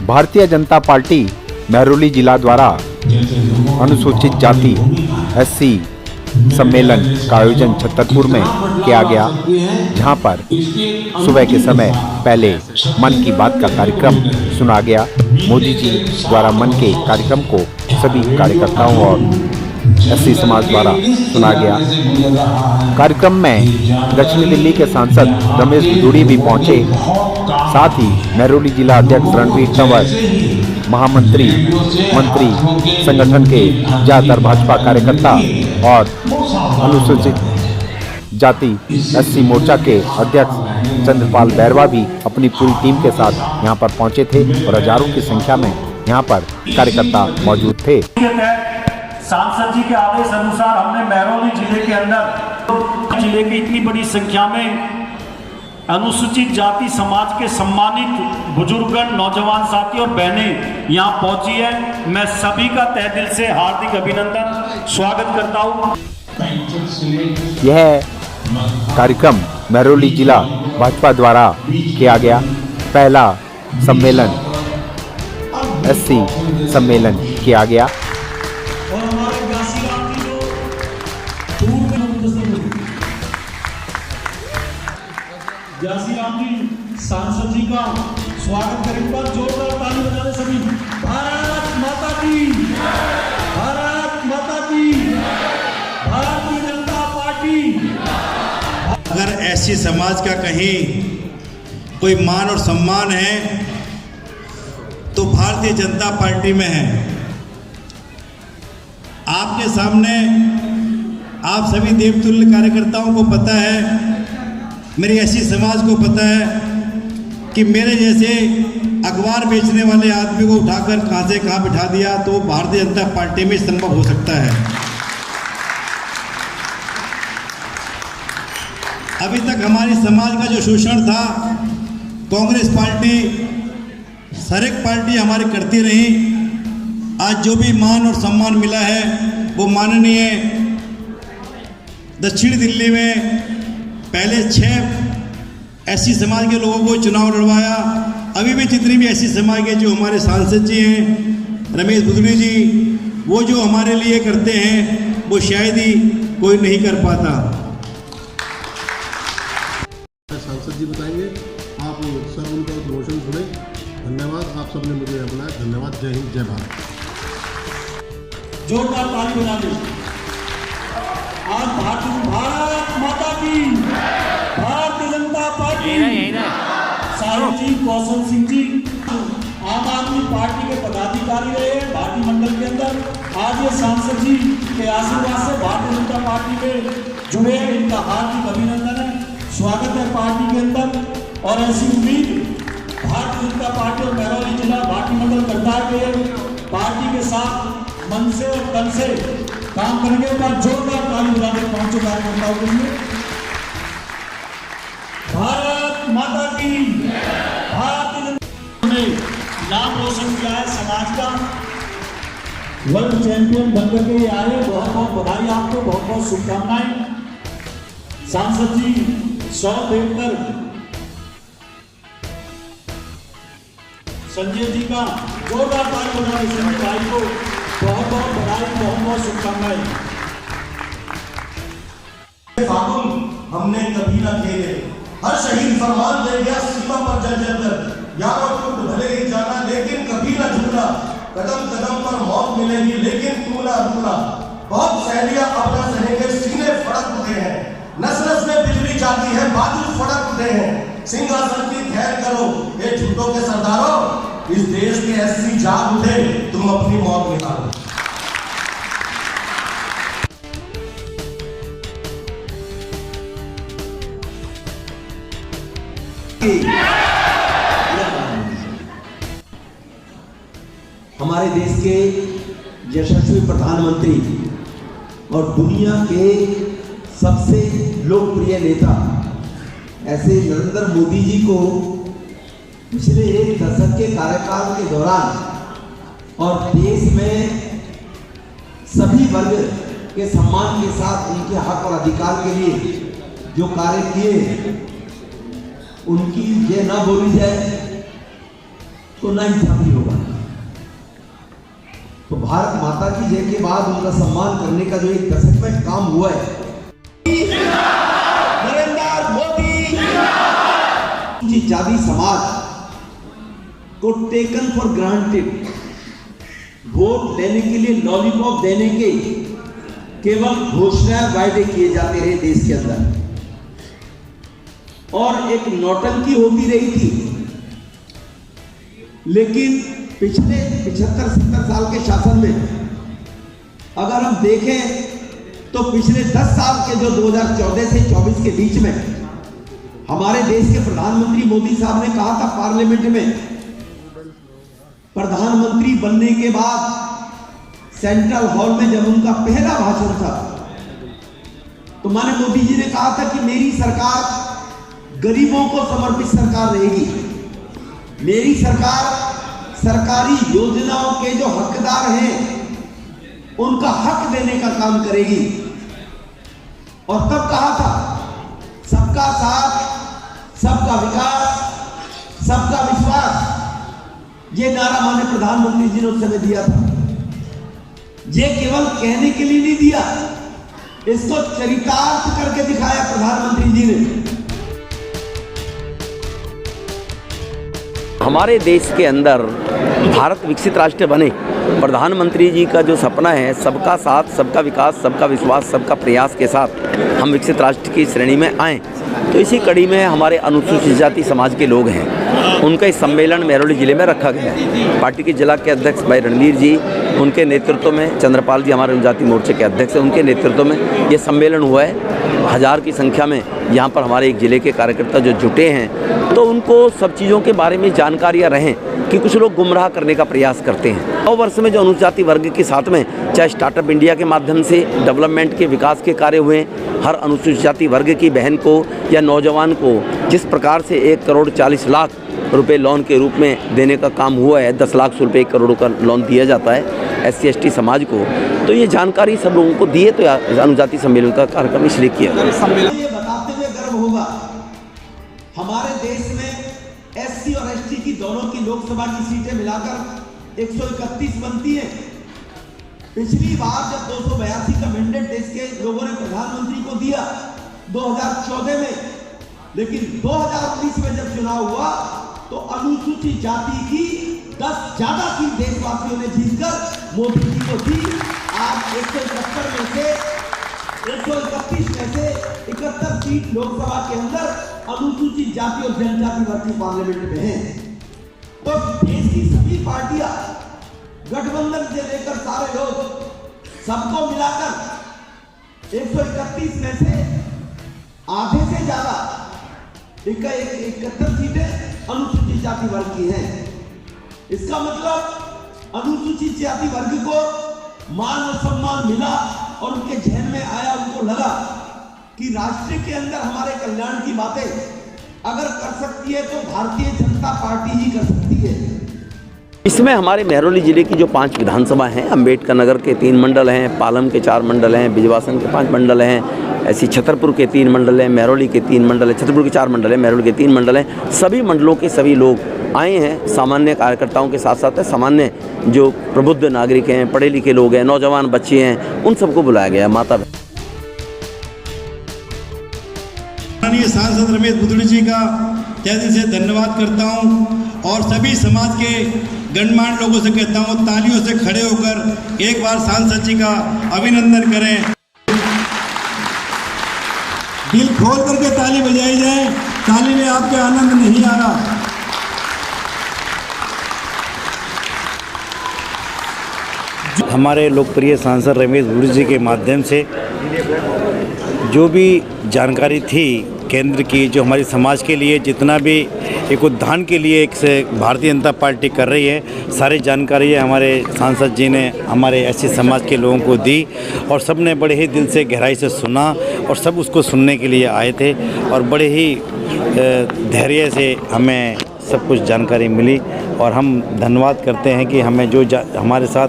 Bharatiya Janata party Mehrauli जिला द्वारा अनुसूचित जाति एससी सम्मेलन का आयोजन छतरपुर में किया गया, जहां पर सुबह के समय पहले मन की बात का कार्यक्रम सुना गया। मोदी जी द्वारा मन के कार्यक्रम को सभी कार्यकर्ताओं और एससी समाज द्वारा सुना गया। कार्यक्रम में दक्षिणी दिल्ली के सांसद रमेश बिधूड़ी भी पहुंचे। साथ ही महरौली जिला अध्यक्ष रणवीर तंवर, महामंत्री, मंत्री, संगठन के ज्यादातर भाजपा कार्यकर्ता और अनुसूचित जाति एससी मोर्चा के अध्यक्ष चंद्रपाल बैरवा भी अपनी पूरी टीम के साथ यहां पर पहुंचे थे और हजारों की संख्या में यहां पर कार्यकर्ता मौजूद थे। सांसद जी के आदेश अनुसार हमने महरौली जिले के अंदर जिले की इतनी बड़ी संख्या में अनुसूचित जाति समाज के सम्मानित बुजुर्गगण, नौजवान साथी और बहनें यहाँ पहुंची है। मैं सभी का तहे दिल से हार्दिक अभिनंदन स्वागत करता हूँ। यह कार्यक्रम महरौली जिला भाजपा द्वारा किया गया पहला सम्मेलन एससी सम्मेलन किया गया। जासीराम जी सांसद जी का स्वागत करें, पर जोरदार ताली बजा दे सभी। भारत माता की, भारत माता की, भारतीय जनता पार्टी। अगर ऐसी समाज का कहीं कोई मान और सम्मान है तो भारतीय जनता पार्टी में है। आपके सामने आप सभी देवतुल्य कार्यकर्ताओं को पता है, मेरी ऐसी समाज को पता है कि मेरे जैसे अखबार बेचने वाले आदमी को उठाकर कहां से कहां बिठा दिया तो भारतीय जनता पार्टी में संभव हो सकता है। अभी तक हमारी समाज का जो शोषण था कांग्रेस पार्टी, हर एक पार्टी हमारी करती रही। आज जो भी मान और सम्मान मिला है वो माननीय दक्षिण दिल्ली में पहले 6 एससी समाज के लोगों को चुनाव लड़वाया। अभी भी जितनी भी एससी समाज के जो हमारे सांसद जी हैं, रमेश बिधूड़ी जी, वो जो हमारे लिए करते हैं वो शायद ही कोई नहीं कर पाता। सांसद जी बताएंगे, आप सब उनका प्रमोशन सुने। धन्यवाद, आप सबने मुझे बुलाया। धन्यवाद। जय हिंद, जय भारत। जोरदार ताली बजा दे। आज भारत माता की, भारतीय जनता पार्टी, साहिब जी, कौशल सिंह जी आम आदमी पार्टी के पदाधिकारी रहे हैं भारतीय मंडल के अंदर। आज ये सांसद जी के आशीर्वाद से भारतीय जनता पार्टी में जुड़े हैं। इनका हार्दिक अभिनंदन है, स्वागत है पार्टी के अंदर। और ऐसी उम्मीद भारतीय जनता पार्टी और महरौली जिला भारतीय मंडल करता है कि पार्टी के साथ मन से और तन से काम करेंगे। पर जोरदार ताली बजाने पहुंचे कार्यकर्ताओं के लिए। भारत माता की, भारतीय जनता ने नाम रोशन किया है समाज का, वर्ल्ड चैंपियन बनकर के आए। बहुत बहुत बधाई आपको, बहुत बहुत शुभकामनाएं। सांसद जी 100 देवकर संजय जी का जोरदार ताली बजाने संजय भाई को बहुत बहुत बधाई, बहुत बहुत शुभकामनाएं। फागुन हमने कभी न खेले, हर शहीद फरमान ले गया सीमा पर जल कर। यारों टूट भले ही जाना लेकिन कभी न झुकना, कदम कदम पर मौत मिलेगी लेकिन तू ना रुकना। बहुत सहेलियां अब न सहेंगे, सीने फड़क उठे हैं, नस नस में बिजली जाती है, बादल फड़क उठे हैं। सिंहासन की खैर करो ये झूठों के सरदारों, इस देश के एससी जाग उठे, तुम अपनी मौत निकालो। हमारे देश के यशस्वी प्रधानमंत्री और दुनिया के सबसे लोकप्रिय नेता ऐसे नरेंद्र मोदी जी को पिछले 1 दशक के कार्यकाल के दौरान और देश में सभी वर्ग के सम्मान के साथ उनके हक और अधिकार के लिए जो कार्य किए उनकी ये ना बोली जाए तो नाइंसाफी होगा। तो भारत माता की जय के बाद उनका सम्मान करने का जो एक दशक में काम हुआ है, नरेंद्र मोदी जाति समाज को टेकन फॉर ग्रांटेड वोट लेने के लिए लॉलीपॉप देने के केवल घोषणाएं वायदे किए जाते रहे देश के अंदर, और एक नौटंकी होती रही थी। लेकिन पिछले 75-70 साल के शासन में अगर हम देखें तो पिछले 10 साल के जो 2014 से 24 के बीच में हमारे देश के प्रधानमंत्री मोदी साहब ने कहा था पार्लियामेंट में, प्रधानमंत्री बनने के बाद सेंट्रल हॉल में जब उनका पहला भाषण था तो माननीय मोदी जी ने कहा था कि मेरी सरकार गरीबों को समर्पित सरकार रहेगी, मेरी सरकार सरकारी योजनाओं के जो हकदार हैं उनका हक देने का काम करेगी। और तब कहा था सबका साथ, सबका विकास, सबका विश्वास, ये नारा माननीय प्रधानमंत्री जी ने उस समय दिया था। ये केवल कहने के लिए नहीं दिया, इसको चरितार्थ करके दिखाया प्रधानमंत्री जी ने। हमारे देश के अंदर भारत विकसित राष्ट्र बने, प्रधानमंत्री जी का जो सपना है सबका साथ, सबका विकास, सबका विश्वास, सबका प्रयास के साथ हम विकसित राष्ट्र की श्रेणी में आएँ। तो इसी कड़ी में हमारे अनुसूचित जाति समाज के लोग हैं, उनका इस सम्मेलन महरौली ज़िले में रखा गया। पार्टी के जिला के अध्यक्ष भाई रणवीर जी, उनके नेतृत्व में, चंद्रपाल जी हमारे जनजाति मोर्चे के अध्यक्ष हैं, उनके नेतृत्व में ये सम्मेलन हुआ है। 1000 की संख्या में यहाँ पर हमारे एक ज़िले के कार्यकर्ता जो जुटे हैं, तो उनको सब चीज़ों के बारे में जानकारियाँ रहें कि कुछ लोग गुमराह करने का प्रयास करते हैं। 9 वर्ष में जो अनुसूचित वर्ग के साथ में चाहे स्टार्टअप इंडिया के माध्यम से डेवलपमेंट के विकास के कार्य हुए, हर अनुसूचित जाति वर्ग की बहन को या नौजवान को जिस प्रकार से 1,40,00,000 रुपए लोन के रूप में देने का काम हुआ है, 10 लाख रुपए 1 करोड़ का लोन दिया जाता है SC/ST समाज को, तो ये जानकारी सब लोगों को दिए। तो अनुजाति सम्मेलन का कार्यक्रम इसलिए किया गया। ये बताते हुए गर्व होगा हमारे देश में SC और ST की दोनों की लोकसभा की सीटें मिलाकर 131 बनती हैं। पिछली बार जब 282 का मैंडेट देश के लोगों ने प्रधानमंत्री को दिया 2014 में, लेकिन 2019 में जब चुनाव हुआ तो अनुसूचित जाति की 10 ज्यादा सीट देशवासियों ने जीतकर मोदी जी को दी। आज 171 में से 131 में से 71 सीट लोकसभा के अंदर अनुसूचित जाति और जनजाति वर्ग की पार्लियामेंट में है। तो देश की सभी पार्टियां, गठबंधन से लेकर सारे लोग, सबको मिलाकर 131 में से आधे से ज्यादा 71 सीटें अनुसूचित जाति वर्ग की हैं। इसका मतलब अनुसूचित जाति वर्ग को मान और सम्मान मिला और उनके जहन में आया, उनको लगा कि राष्ट्र के अंदर हमारे कल्याण की बातें अगर कर सकती है तो भारतीय जनता पार्टी ही कर सकती है। इसमें हमारे महरौली ज़िले की जो 5 विधानसभा हैं, अम्बेडकर नगर के 3 मंडल हैं, पालम के 4 मंडल हैं, बिजवासन के 5 मंडल हैं, ऐसी छतरपुर के 3 मंडल हैं, महरौली के 3 मंडल हैं, छतरपुर के 4 मंडल हैं, महरौली के 3 मंडल हैं। सभी मंडलों के सभी लोग आए हैं। सामान्य कार्यकर्ताओं के साथ साथ सामान्य जो प्रबुद्ध नागरिक हैं, पढ़े लिखे लोग हैं, नौजवान बच्चे हैं, उन सबको बुलाया गया। माता माननीय सांसद रमेश बुदड़ी जी का तहे दिल से धन्यवाद करता हूं और सभी समाज के गणमान्य लोगों से कहता हूं तालियों से खड़े होकर एक बार सांसद जी का अभिनंदन करें। दिल खोल करके ताली बजाई जाए, ताली में आपके आनंद नहीं आ रहा। हमारे लोकप्रिय सांसद रमेश बुदड़ी जी के माध्यम से जो भी जानकारी थी केंद्र की, जो हमारे समाज के लिए जितना भी एक उत्थान के लिए एक से भारतीय जनता पार्टी कर रही है, सारी जानकारी हमारे सांसद जी ने हमारे SC समाज के लोगों को दी और सब ने बड़े ही दिल से गहराई से सुना और सब उसको सुनने के लिए आए थे और बड़े ही धैर्य से हमें सब कुछ जानकारी मिली। और हम धन्यवाद करते हैं कि हमें जो हमारे साथ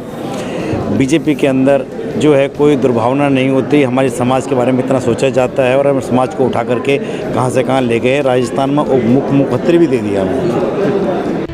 BJP के अंदर जो है कोई दुर्भावना नहीं होती, हमारे समाज के बारे में इतना सोचा जाता है और हम समाज को उठा करके कहाँ से कहाँ ले गए। राजस्थान में मुख्यमंत्री भी दे दिया हमें।